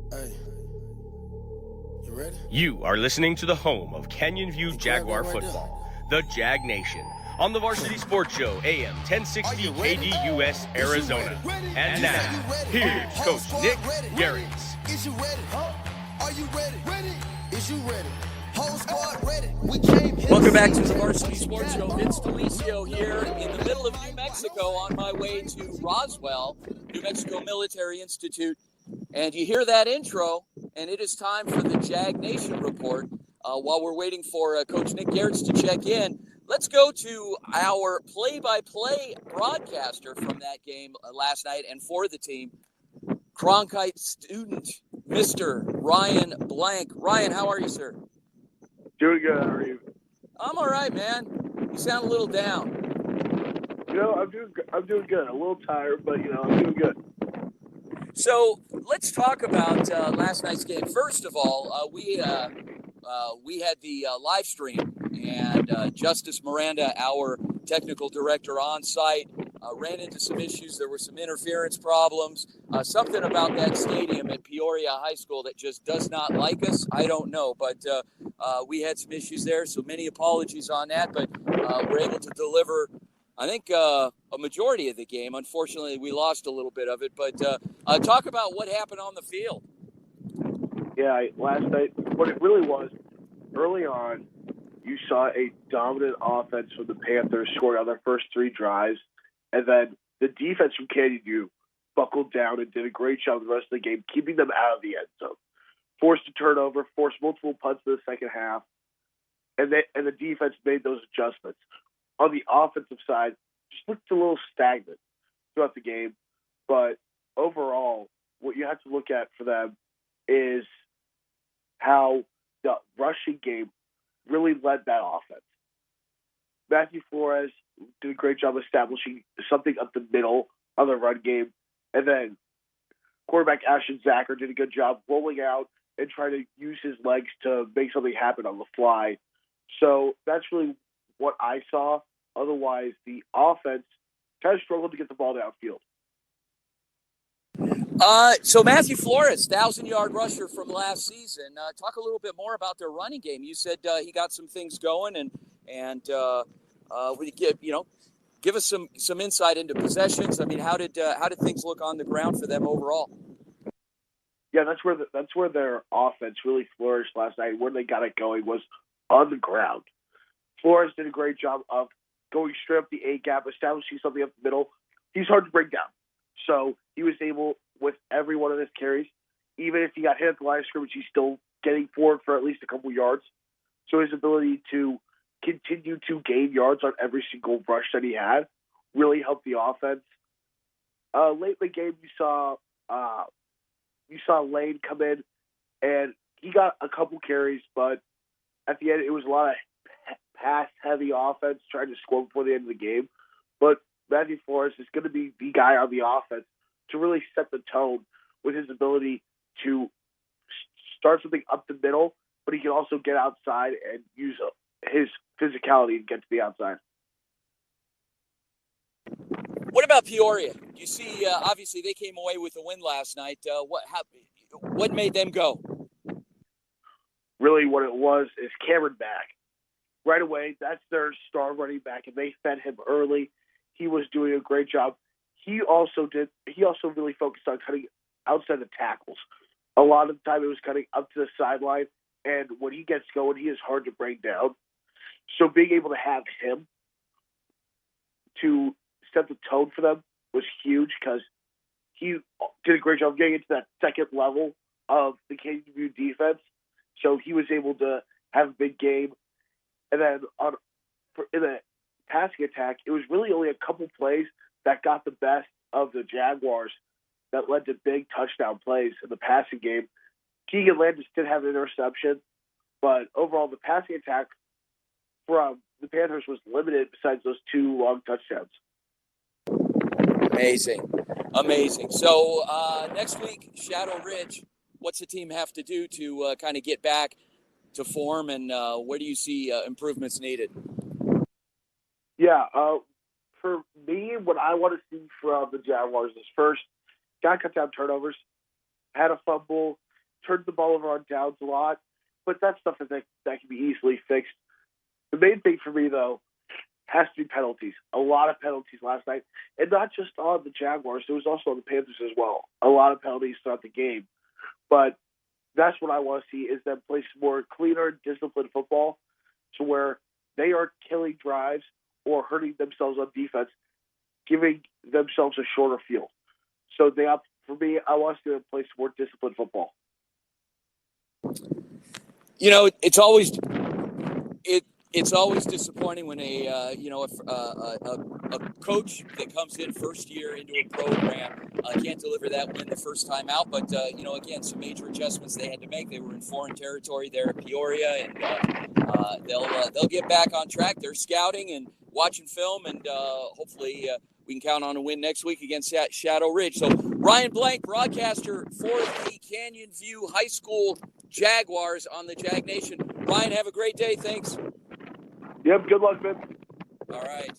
Hey, you ready? You are listening to the home of Canyon View Jaguar football, the Jag Nation, on the Varsity Sports Show, AM 1060 KDUS, Arizona. And now, here's Coach Nick Garris. Is you ready? Are you ready? Is you ready? Whole squad ready. We came here. Welcome back to the Varsity Sports Show. Vince Delicio here in the middle of New Mexico on my way to Roswell, New Mexico Military Institute. And you hear that intro, and it is time for the Jag Nation Report. While we're waiting for Coach Nick Garris to check in, let's go to our play-by-play broadcaster from that game last night and for the team, Cronkite student, Mr. Ryan Blank. Ryan, how are you, sir? Doing good. How are you? I'm all right, man. You sound a little down. I'm doing good. A little tired, but I'm doing good. So let's talk about last night's game. First of all, we had the live stream, and Justice Miranda, our technical director on site, ran into some issues. There were some interference problems, something about that stadium at Peoria High School that just does not like us. I don't know, but we had some issues there, so many apologies on that, but we're able to deliver, I think, a majority of the game. Unfortunately, we lost a little bit of it, but talk about what happened on the field. Yeah, last night, what it really was, early on, you saw a dominant offense from the Panthers scoring on their first three drives, and then the defense from Canyon View buckled down and did a great job the rest of the game, keeping them out of the end zone. Forced a turnover, forced multiple punts in the second half, and the defense made those adjustments. On the offensive side, just looked a little stagnant throughout the game. But overall, what you have to look at for them is how the rushing game really led that offense. Matthew Flores did a great job establishing something up the middle of the run game. And then quarterback Ashton Zacher did a good job rolling out and trying to use his legs to make something happen on the fly. So that's really what I saw. Otherwise, the offense kind of struggled to get the ball downfield. So Matthew Flores, 1,000-yard rusher from last season. Talk a little bit more about their running game. You said he got some things going, and we give us some insight into possessions. I mean, how did things look on the ground for them overall? Yeah, that's where their offense really flourished last night. Where they got it going was on the ground. Flores did a great job of going straight up the A gap, establishing something up the middle. He's hard to bring down. So he was able, with every one of his carries, even if he got hit at the line of scrimmage, he's still getting forward for at least a couple yards. So his ability to continue to gain yards on every single rush that he had really helped the offense. Late in the game, you saw Lane come in, and he got a couple carries, but at the end, it was a lot of pass-heavy offense trying to score before the end of the game. But Matthew Flores is going to be the guy on the offense to really set the tone with his ability to start something up the middle, but he can also get outside and use his physicality to get to the outside. What about Peoria? You see, obviously they came away with a win last night. What made them go? Really what it was is Cameron back. Right away, that's their star running back, and they fed him early. He was doing a great job. He also really focused on cutting outside the tackles. A lot of the time it was cutting up to the sideline, and when he gets going, he is hard to bring down. So being able to have him to set the tone for them was huge because he did a great job getting into that second level of the Canyon View defense. So he was able to have a big game. And then in the passing attack, it was really only a couple plays that got the best of the Jaguars that led to big touchdown plays in the passing game. Keegan Landis did have an interception, but overall the passing attack from the Panthers was limited besides those two long touchdowns. Amazing. So next week, Shadow Ridge, what's the team have to do to kind of get back to form, and where do you see improvements needed? Yeah, for me, what I want to see from the Jaguars is first, got to cut down turnovers, had a fumble turned the ball over on downs a lot, but that's stuff that can be easily fixed. The main thing for me, though, has to be penalties. A lot of penalties last night, and not just on the Jaguars. It was also on the Panthers as well. A lot of penalties throughout the game. But that's what I want to see, is them play some more cleaner, disciplined football, to where they aren't killing drives or hurting themselves on defense, giving themselves a shorter field. So for me, I want to see them play some more disciplined football. It's always disappointing when a coach that comes in first year into a program can't deliver that win the first time out. But again, some major adjustments they had to make. They were in foreign territory there at Peoria, and they'll get back on track. They're scouting and watching film, and hopefully we can count on a win next week against Shadow Ridge. So Ryan Blank, broadcaster for the Canyon View High School Jaguars on the Jag Nation. Ryan, have a great day. Thanks. Yep, good luck, man. All right.